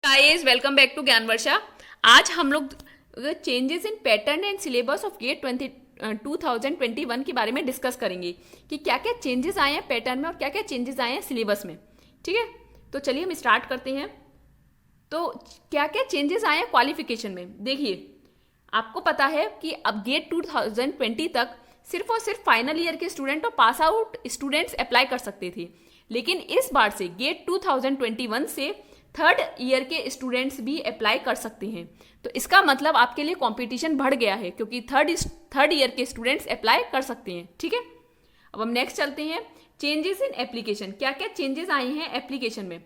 Guys, welcome back to ज्ञान वर्षा। आज हम लोग changes in pattern and syllabus of GATE 2021 के बारे में डिस्कस करेंगे कि क्या क्या चेंजेस आए हैं पैटर्न में और क्या क्या चेंजेस आए हैं सिलेबस में। ठीक है, तो चलिए हम स्टार्ट करते हैं। तो क्या क्या चेंजेस आए हैं क्वालिफिकेशन में, देखिए आपको पता है कि अब गेट 2020 तक सिर्फ और सिर्फ फाइनल ईयर के स्टूडेंट और पास आउट स्टूडेंट्स अप्लाई कर सकते थे, लेकिन इस बार से गेट 2021 से थर्ड ईयर के स्टूडेंट्स भी अप्लाई कर सकते हैं। तो इसका मतलब आपके लिए कंपटीशन बढ़ गया है क्योंकि थर्ड ईयर के स्टूडेंट्स अप्लाई कर सकते हैं। ठीक है, अब हम नेक्स्ट चलते हैं। चेंजेस इन एप्लीकेशन, क्या क्या चेंजेस आए हैं एप्लीकेशन में।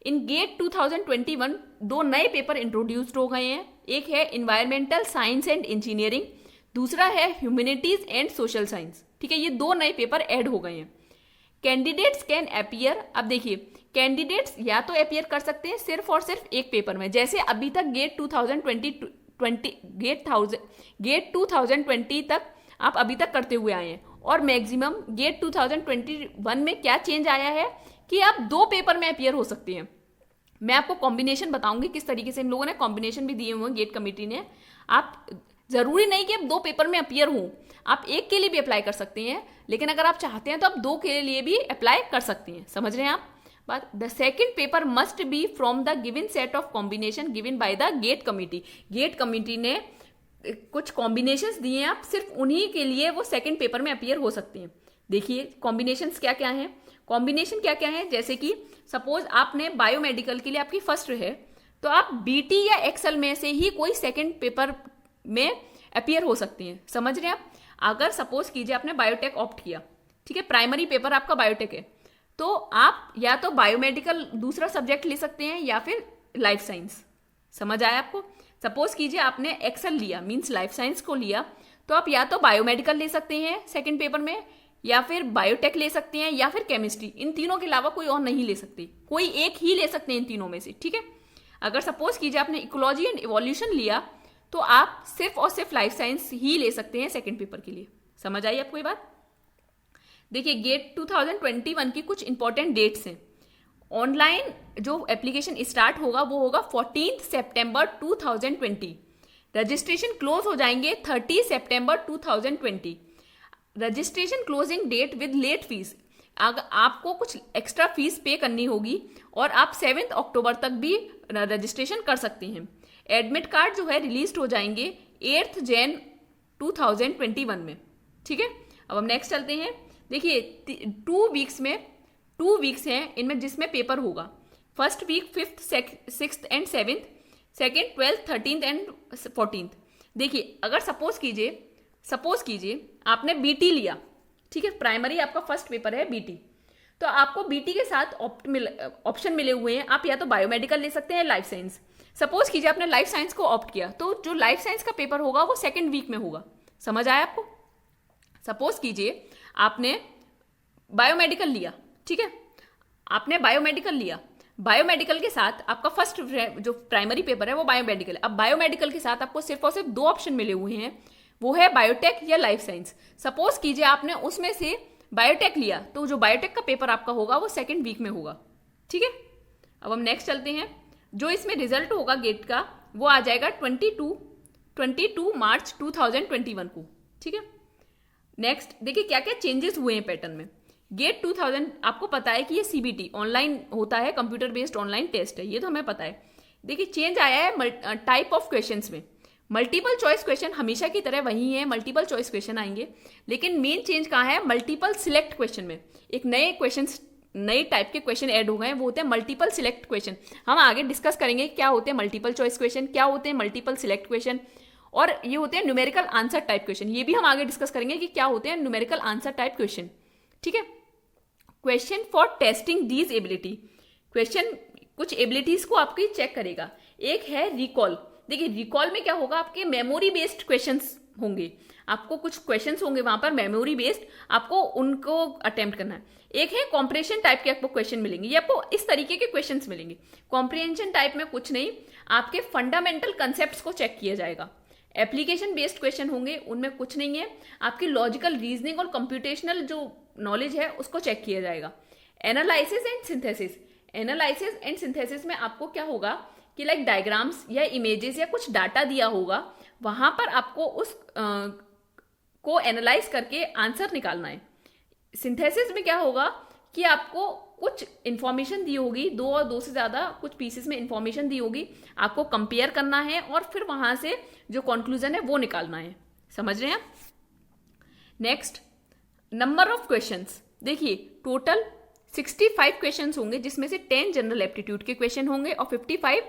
इन गेट 2021 दो नए पेपर इंट्रोड्यूस्ड हो गए हैं। एक है इन्वायरमेंटल साइंस एंड इंजीनियरिंग, दूसरा है ह्यूमैनिटीज एंड सोशल साइंस। ठीक है, ये दो नए पेपर ऐड हो गए हैं। कैंडिडेट्स कैन अपीयर, अब देखिए कैंडिडेट्स या तो अपीयर कर सकते हैं सिर्फ और सिर्फ एक पेपर में, जैसे अभी तक गेट 2020 तक आप अभी तक करते हुए आए हैं। और मैक्सिमम गेट 2021 में क्या चेंज आया है कि आप दो पेपर में अपीयर हो सकते हैं। मैं आपको कॉम्बिनेशन बताऊंगी किस तरीके से, इन लोगों ने कॉम्बिनेशन भी दिए हुए हैं गेट कमेटी ने। आप जरूरी नहीं कि आप दो पेपर में अपीयर हों, आप एक के लिए भी अप्लाई कर सकते हैं, लेकिन अगर आप चाहते हैं तो आप दो के लिए भी अप्लाई कर सकते हैं। समझ रहे हैं आप बात। The second paper must be from the given set of combination given by the GATE committee. GATE committee ने कुछ कॉम्बिनेशंस दिए हैं, आप सिर्फ उन्हीं के लिए वो सेकेंड पेपर में अपीयर हो सकते हैं। देखिए कॉम्बिनेशंस क्या क्या हैं। कॉम्बिनेशन क्या क्या है, जैसे कि सपोज आपने बायोमेडिकल के लिए आपकी फर्स्ट है, तो आप बीटी या एक्सेल में से ही कोई सेकेंड पेपर में अपीयर हो सकती हैं। समझ रहे हैं आप। अगर सपोज कीजिए आपने बायोटेक ऑप्ट किया, ठीक है, प्राइमरी पेपर आपका बायोटेक है, तो आप या तो बायोमेडिकल दूसरा सब्जेक्ट ले सकते हैं या फिर लाइफ साइंस। समझ आया आपको। सपोज कीजिए आपने एक्सेल लिया, मींस लाइफ साइंस को लिया, तो आप या तो बायोमेडिकल ले सकते हैं सेकेंड पेपर में, या फिर बायोटेक ले सकते हैं, या फिर केमिस्ट्री। इन तीनों के अलावा कोई और नहीं ले सकते, कोई एक ही ले सकते हैं इन तीनों में से। ठीक है, अगर सपोज कीजिए आपने इकोलॉजी एंड इवोल्यूशन लिया, तो आप सिर्फ और सिर्फ लाइफ साइंस ही ले सकते हैं सेकेंड पेपर के लिए। समझ आई आपको ये बात। देखिए गेट 2021 की कुछ इंपॉर्टेंट डेट्स हैं। ऑनलाइन जो एप्लीकेशन स्टार्ट होगा वो होगा 14 सितंबर 2020। रजिस्ट्रेशन क्लोज हो जाएंगे 30 सितंबर 2020। Registration closing date with late fee, अगर आपको कुछ एक्स्ट्रा फीस पे करनी होगी और आप 7 अक्टूबर तक भी रजिस्ट्रेशन कर सकते हैं। एडमिट कार्ड जो है रिलीज हो जाएंगे 8 जनवरी 2021 में। ठीक है, अब हम नेक्स्ट चलते हैं। देखिए 2 वीक्स हैं इनमें, जिसमें पेपर होगा। First week 5th 6th and 7th, second 12th 13th and 14th। देखिए अगर सपोज कीजिए आपने बीटी लिया, ठीक है, प्राइमरी आपका फर्स्ट पेपर है बीटी, तो आपको बीटी के साथ ऑप्शन मिले हुए हैं। आप या तो बायोमेडिकल ले सकते हैं, लाइफ साइंस। सपोज कीजिए आपने लाइफ साइंस को ऑप्ट किया, तो जो लाइफ साइंस का पेपर होगा वो सेकेंड वीक में होगा। समझ आया आपको। सपोज कीजिए आपने बायोमेडिकल लिया, ठीक है, आपने बायोमेडिकल लिया, बायोमेडिकल के साथ आपका फर्स्ट जो प्राइमरी पेपर है वो बायोमेडिकल है। अब बायोमेडिकल के साथ आपको सिर्फ और सिर्फ दो ऑप्शन मिले हुए हैं, वो है बायोटेक या लाइफ साइंस। सपोज कीजिए आपने उसमें से बायोटेक लिया, तो जो बायोटेक का पेपर आपका होगा वो सेकेंड वीक में होगा। ठीक है, अब हम नेक्स्ट चलते हैं। जो इसमें रिजल्ट होगा गेट का वो आ जाएगा 22 मार्च 2021 को। ठीक है, नेक्स्ट देखिए क्या क्या चेंजेस हुए हैं पैटर्न में। गेट 2000 आपको पता है कि ये सीबीटी ऑनलाइन होता है, कंप्यूटर बेस्ड ऑनलाइन टेस्ट है, ये तो हमें पता है। देखिए चेंज आया है टाइप ऑफ क्वेश्चंस में। मल्टीपल चॉइस क्वेश्चन हमेशा की तरह वही है, मल्टीपल चॉइस क्वेश्चन आएंगे, लेकिन मेन चेंज कहाँ है, मल्टीपल सिलेक्ट क्वेश्चन में एक नए टाइप के क्वेश्चन ऐड हो गए हैं, वो होते हैं मल्टीपल सिलेक्ट क्वेश्चन। हम आगे डिस्कस करेंगे क्या होते हैं मल्टीपल चॉइस क्वेश्चन, क्या होते हैं मल्टीपल सिलेक्ट क्वेश्चन, और ये होते हैं न्यूमेरिकल आंसर टाइप क्वेश्चन। ये भी हम आगे डिस्कस करेंगे कि क्या होते हैं न्यूमेरिकल आंसर टाइप क्वेश्चन। ठीक है, question for testing these ability, question कुछ एबिलिटीज को आपकी चेक करेगा। एक है रिकॉल। देखिए रिकॉल में क्या होगा, आपके मेमोरी बेस्ड क्वेश्चंस होंगे, आपको कुछ क्वेश्चंस होंगे वहां पर मेमोरी बेस्ड, आपको उनको अटेम्प्ट करना है। एक है कॉम्प्रिहेंशन टाइप के आपको क्वेश्चन मिलेंगे, ये आपको इस तरीके के क्वेश्चंस मिलेंगे। कॉम्प्रिहेंशन टाइप में कुछ नहीं, आपके फंडामेंटल कंसेप्ट्स को चेक किया जाएगा। एप्लीकेशन बेस्ड क्वेश्चन होंगे, उनमें कुछ नहीं है, आपकी लॉजिकल रीजनिंग और कंप्यूटेशनल जो नॉलेज है उसको चेक किया जाएगा। एनालिसिस एंड सिंथेसिस में आपको क्या होगा कि लाइक डायग्राम्स या इमेजेस या कुछ डाटा दिया होगा, वहां पर आपको उस को एनालाइज करके आंसर निकालना है। सिंथेसिस में क्या होगा कि आपको कुछ इंफॉर्मेशन दी होगी, दो और दो से ज्यादा कुछ पीसेस में इंफॉर्मेशन दी होगी, आपको कंपेयर करना है और फिर वहां से जो कंक्लूजन है वो निकालना है। समझ रहे हैं आप? Next, number of questions. देखिए टोटल 65 क्वेश्चंस होंगे, जिसमें से 10 जनरल एप्टीट्यूड के क्वेश्चन होंगे और 55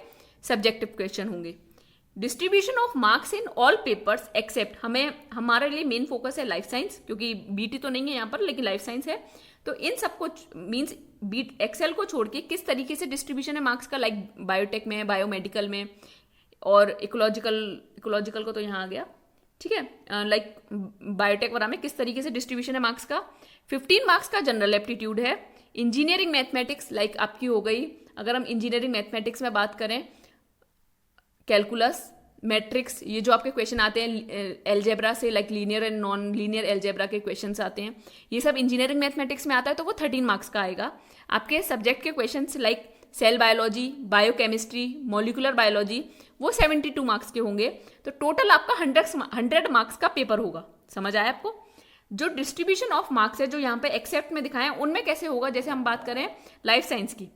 सब्जेक्टिव क्वेश्चन होंगे। Distribution of marks in all papers except, हमारे लिए मेन फोकस है लाइफ साइंस, क्योंकि बीटी तो नहीं है यहाँ पर लेकिन लाइफ साइंस है, तो इन सबको मीन्स एक्सेल को छोड़ के किस तरीके से डिस्ट्रीब्यूशन है मार्क्स का, लाइक बायोटेक में, बायोमेडिकल में और इकोलॉजिकल को तो यहाँ आ गया, ठीक है, लाइक बायोटेक वगैरह में किस तरीके से डिस्ट्रीब्यूशन है मार्क्स का। 15 मार्क्स का जनरल एप्टीट्यूड है। इंजीनियरिंग मैथमेटिक्स लाइक आपकी हो गई, अगर हम इंजीनियरिंग मैथमेटिक्स में बात करें, कैलकुलस, मैट्रिक्स, ये जो आपके क्वेश्चन आते हैं एलजेब्रा से, like linear and non linear algebra के क्वेश्चंस आते हैं, ये सब इंजीनियरिंग मैथमेटिक्स में आता है, तो वो 13 मार्क्स का आएगा। आपके सब्जेक्ट के questions like cell biology, biochemistry, molecular biology, वो 72 मार्क्स के होंगे। तो टोटल आपका 100 मार्क्स का पेपर होगा। समझ आया आपको? जो डिस्ट्रीब्यूशन ऑफ मार्क्स है जो यहाँ पे एक्सेप्ट में दिखाए, उनमें कैसे होगा, जैसे हम बात करें लाइफ साइंस की,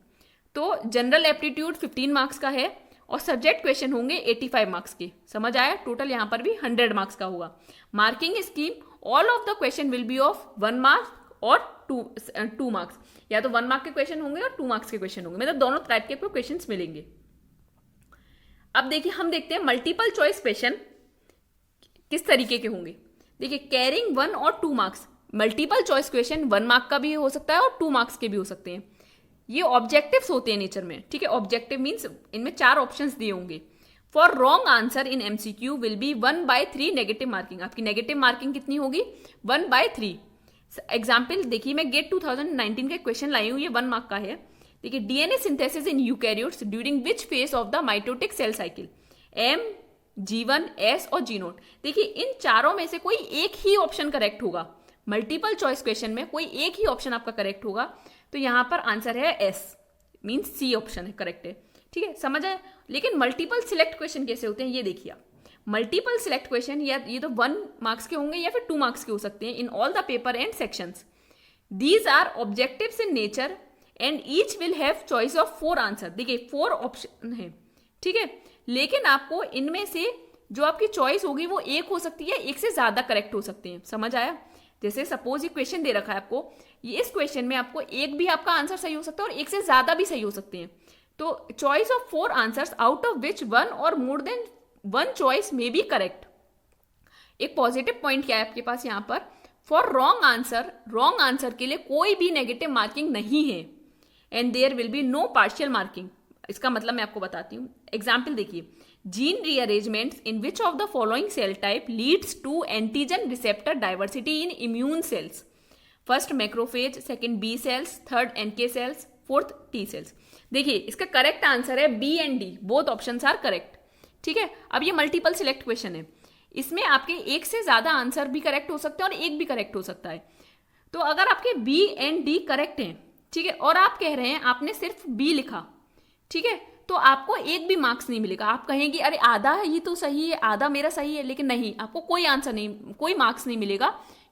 तो जनरल एप्टीट्यूड 15 मार्क्स का है और सब्जेक्ट क्वेश्चन होंगे 85 मार्क्स के। समझ आया? टोटल यहाँ पर भी 100 मार्क्स का होगा। Marking scheme, all of the question will be of 1 mark और 2 मार्क्स, या तो 1 मार्क के क्वेश्चन होंगे और 2 मार्क्स के क्वेश्चन होंगे, मतलब दोनों टाइप के आपको क्वेश्चन मिलेंगे। अब देखिए हम देखते हैं मल्टीपल चॉइस क्वेश्चन किस तरीके के होंगे। देखिए कैरिंग 1 और 2 marks, multiple choice question 1 mark का भी हो सकता है और 2 मार्क्स के भी हो सकते हैं। ये ऑब्जेक्टिव्स होते हैं नेचर में, ठीक है। ऑब्जेक्टिव मीन्स इनमें 4 ऑप्शंस दिए होंगे। For wrong answer in MCQ will be 1/3 negative marking. आपकी नेगेटिव मार्किंग कितनी होगी? 1/3। एग्जाम्पल देखिए, मैं गेट 2019 का क्वेश्चन लाई हूं, ये 1 मार्क का है। देखिए DNA synthesis in eukaryotes during which phase of the mitotic cell cycle, M, G1, S और G0। देखिए इन चारों में से कोई एक ही ऑप्शन करेक्ट होगा। मल्टीपल चॉइस क्वेश्चन में कोई एक ही ऑप्शन आपका करेक्ट होगा, तो यहां पर आंसर है S, मीन्स C ऑप्शन है करेक्ट है, ठीक है। समझ आए? लेकिन मल्टीपल सिलेक्ट क्वेश्चन कैसे होते हैं ये देखिए आप। मल्टीपल सिलेक्ट क्वेश्चन या ये तो 1 मार्क्स के होंगे या फिर 2 मार्क्स के हो सकते हैं in all the paper and sections. These are objectives in nature and each will have choice of 4 answer. देखिए 4 ऑप्शन है, ठीक है, लेकिन आपको इनमें से जो आपकी चॉइस होगी वो एक हो सकती है, एक से ज्यादा करेक्ट हो सकते हैं। समझ आया? जैसे सपोज ये क्वेश्चन दे रखा है आपको, ये इस क्वेश्चन में आपको एक भी आपका आंसर सही हो सकता है और एक से ज्यादा भी सही हो सकते हैं। तो choice of 4 answers out of which 1 और more than 1 choice may be correct. एक पॉजिटिव पॉइंट क्या है आपके पास यहाँ पर, फॉर रॉन्ग आंसर के लिए कोई भी नेगेटिव मार्किंग नहीं है and there will be no partial marking. इसका मतलब मैं आपको बताती हूँ। एग्जाम्पल देखिए, gene rearrangements in which of the following cell type leads to antigen receptor diversity in immune cells. First macrophage, second B cells, third NK cells, fourth T cells. देखिए इसका correct answer है B and D, both options are correct, ठीक है। अब ये multiple select question है, इसमें आपके एक से ज्यादा आंसर भी करेक्ट हो सकते हैं और एक भी करेक्ट हो सकता है। तो अगर आपके बी एंड डी करेक्ट हैं, ठीक है, और आप कह रहे हैं आपने सिर्फ बी लिखा, ठीक है, तो आपको एक भी मार्क्स नहीं मिलेगा। आप कहेंगे अरे आधा है ये तो सही है, आधा मेरा सही है, लेकिन नहीं, आपको कोई आंसर नहीं, कोई मार्क्स नहीं मिलेगा।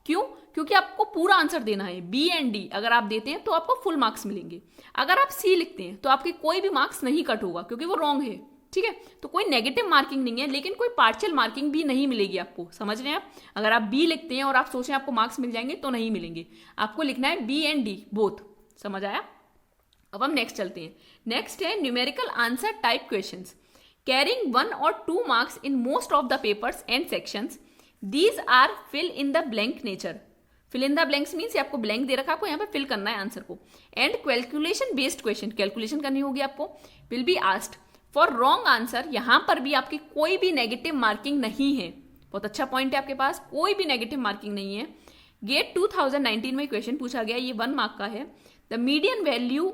क्यों? क्योंकि आपको पूरा आंसर देना है। बी एंड डी अगर आप देते हैं तो आपको फुल मार्क्स मिलेंगे। अगर आप सी लिखते हैं तो आपके कोई भी मार्क्स नहीं कट होगा क्योंकि वो रॉन्ग है, ठीक है। तो कोई नेगेटिव मार्किंग नहीं है, लेकिन कोई पार्शियल मार्किंग भी नहीं मिलेगी आपको। समझ रहे हैं आप? अगर आप बी लिखते हैं और आप सोचें आपको मार्क्स मिल जाएंगे तो नहीं मिलेंगे, आपको लिखना है बी एंड डी बोथ। समझ आया? अब हम नेक्स्ट चलते हैं। नेक्स्ट है numerical answer type questions carrying 1 और 2 marks in most of the papers and sections. These are fill in the blank nature. Fill in the blanks means आपको blank दे रखा है, आपको यहाँ पे फिल करना है आंसर को। And calculation based question, calculation करनी होगी आपको, will be asked. For wrong answer यहां पर भी आपकी कोई भी नेगेटिव मार्किंग नहीं है। बहुत अच्छा पॉइंट है, आपके पास कोई भी नेगेटिव मार्किंग नहीं है। गेट 2019 में क्वेश्चन पूछा गया, ये 1 मार्क का है। The median value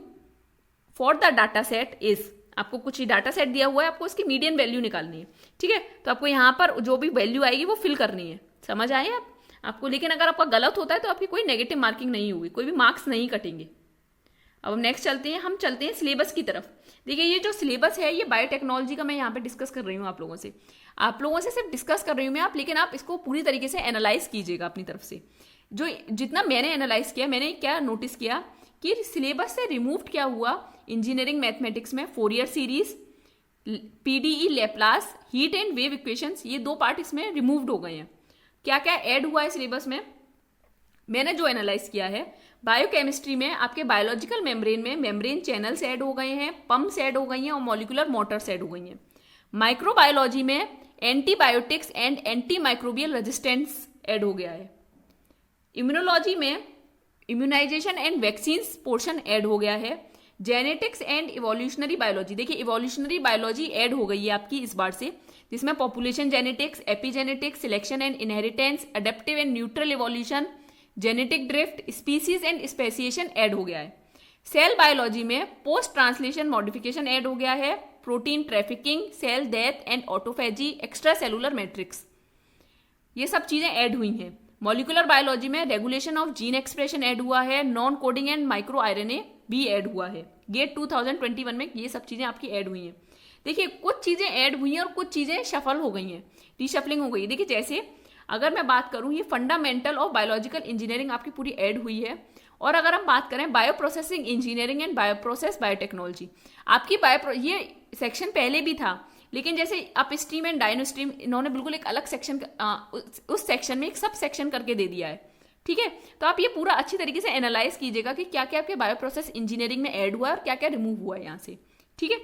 for the data set is, आपको कुछ डाटा सेट दिया हुआ है, आपको इसकी मीडियन वैल्यू निकालनी है, ठीक है। तो आपको यहाँ पर जो भी वैल्यू आएगी वो फिल करनी है। समझ आए आपको? लेकिन अगर आपका गलत होता है तो आपकी कोई नेगेटिव मार्किंग नहीं होगी, कोई भी मार्क्स नहीं कटेंगे। अब हम नेक्स्ट चलते हैं, हम चलते हैं सिलेबस की तरफ। देखिए ये जो सिलेबस है ये बायोटेक्नोलॉजी का मैं यहाँ पे डिस्कस कर रही हूँ आप लोगों से सिर्फ डिस्कस कर रही हूँ मैं, आप लेकिन आप इसको पूरी तरीके से एनालाइज कीजिएगा अपनी तरफ से। जो जितना मैंने एनालाइज किया, मैंने क्या नोटिस किया कि सिलेबस से रिमूव्ड क्या हुआ, इंजीनियरिंग मैथमेटिक्स में Fourier series, PDE, Laplace, heat and wave equations, ये 2 पार्ट इसमें रिमूव्ड हो गए हैं। क्या क्या ऐड हुआ है सिलेबस में, मैंने जो एनालाइज किया है, बायोकेमिस्ट्री में आपके बायोलॉजिकल मेम्ब्रेन में मेम्ब्रेन चैनल्स ऐड हो गए हैं, पंप्स ऐड हो गई हैं और मॉलिक्यूलर मोटर्स ऐड हो गई हैं। माइक्रोबायोलॉजी में antibiotics and anti microbial resistance add हो गया है। इम्यूनोलॉजी में immunization and vaccines portion add हो गया है। जेनेटिक्स एंड इवोल्यूशनरी बायोलॉजी, देखिए इवोल्यूशनरी बायोलॉजी ऐड हो गई है आपकी इस बार से, जिसमें population genetics, epigenetics, selection and inheritance, adaptive and neutral evolution, genetic drift, species and speciation add हो गया है। सेल बायोलॉजी में पोस्ट ट्रांसलेशन मॉडिफिकेशन ऐड हो गया है, protein trafficking, cell death and autophagy, extra cellular matrix, ये सब चीजें ऐड हुई हैं। मॉलिक्यूलर बायोलॉजी में regulation of gene expression add हुआ है, non coding and micro RNA भी ऐड हुआ है। गेट 2021 में ये सब चीजें आपकी ऐड हुई हैं। देखिए कुछ चीजें ऐड हुई हैं और कुछ चीजें शफल हो गई हैं, रीशफलिंग हो गई है। देखिए जैसे अगर मैं बात करूं, ये फंडामेंटल ऑफ बायोलॉजिकल इंजीनियरिंग आपकी पूरी ऐड हुई है। और अगर हम बात करें bio processing engineering and bioprocess biotechnology, आपकी ये सेक्शन पहले भी था, लेकिन जैसे up stream and down stream इन्होंने बिल्कुल एक अलग सेक्शन, उस सेक्शन में एक सब सेक्शन करके दे दिया है। ठीक है, तो आप ये पूरा अच्छी तरीके से एनालाइज कीजिएगा कि क्या क्या आपके बायो प्रोसेस इंजीनियरिंग में ऐड हुआ है और क्या क्या रिमूव हुआ है यहाँ से। ठीक है,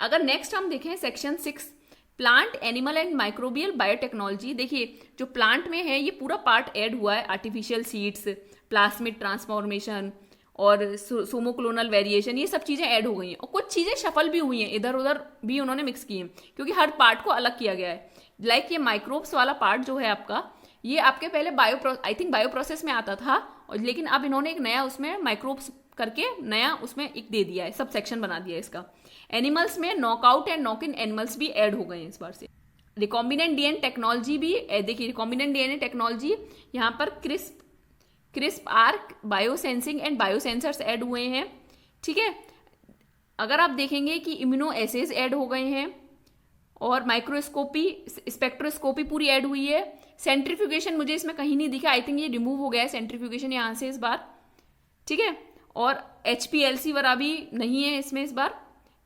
अगर नेक्स्ट हम देखें section 6 plant, animal and microbial biotechnology, देखिए जो प्लांट में है ये पूरा पार्ट ऐड हुआ है, आर्टिफिशियल सीड्स, प्लाज्मिड ट्रांसफॉर्मेशन और सोमोक्लोनल वेरिएशन, ये सब चीजें ऐड हो गई हैं। और कुछ चीजें शफल भी हुई हैं, इधर उधर भी उन्होंने मिक्स की हैं, क्योंकि हर पार्ट को अलग किया गया है। लाइक ये माइक्रोब्स वाला पार्ट जो है आपका, ये आपके पहले आई थिंक बायो प्रोसेस में आता था, और लेकिन अब इन्होंने एक नया उसमें माइक्रोब्स करके नया उसमें एक दे दिया है, सब सेक्शन बना दिया है इसका। एनिमल्स में knockout and knock in animals भी ऐड हो गए हैं इस बार से। रिकॉम्बिनेंट डीएनए टेक्नोलॉजी भी देखिए, रिकॉम्बिनेंट डीएनए टेक्नोलॉजी यहाँ पर crisp arc, biosensing and biosensors add हुए हैं। ठीक है, अगर आप देखेंगे कि इम्यूनो एसेज ऐड हो गए हैं और माइक्रोस्कोपी, स्पेक्ट्रोस्कोपी पूरी ऐड हुई है। सेंट्रीफ्यूगेशन मुझे इसमें कहीं नहीं दिखा, आई थिंक ये रिमूव हो गया है सेंट्रीफ्यूगेशन यहाँ से इस बार। ठीक है, और HPLC वाला भी नहीं है इसमें इस बार।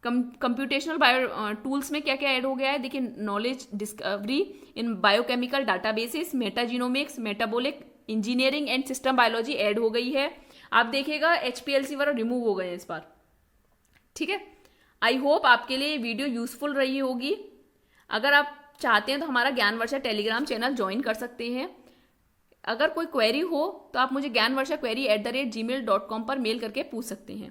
कंप्यूटेशनल बायो टूल्स में क्या क्या ऐड हो गया है, देखिए knowledge discovery in biochemical databases, metagenomics, metabolic engineering and system biology add हो गई है। आप देखिएगा HPLC वाला रिमूव हो गए हैं इस बार। ठीक है, आई होप आपके लिए वीडियो यूजफुल रही होगी। अगर आप चाहते हैं तो हमारा ज्ञान वर्षा टेलीग्राम चैनल ज्वाइन कर सकते हैं। अगर कोई क्वेरी हो तो आप मुझे ज्ञानवर्षा query@gmail.com पर मेल करके पूछ सकते हैं।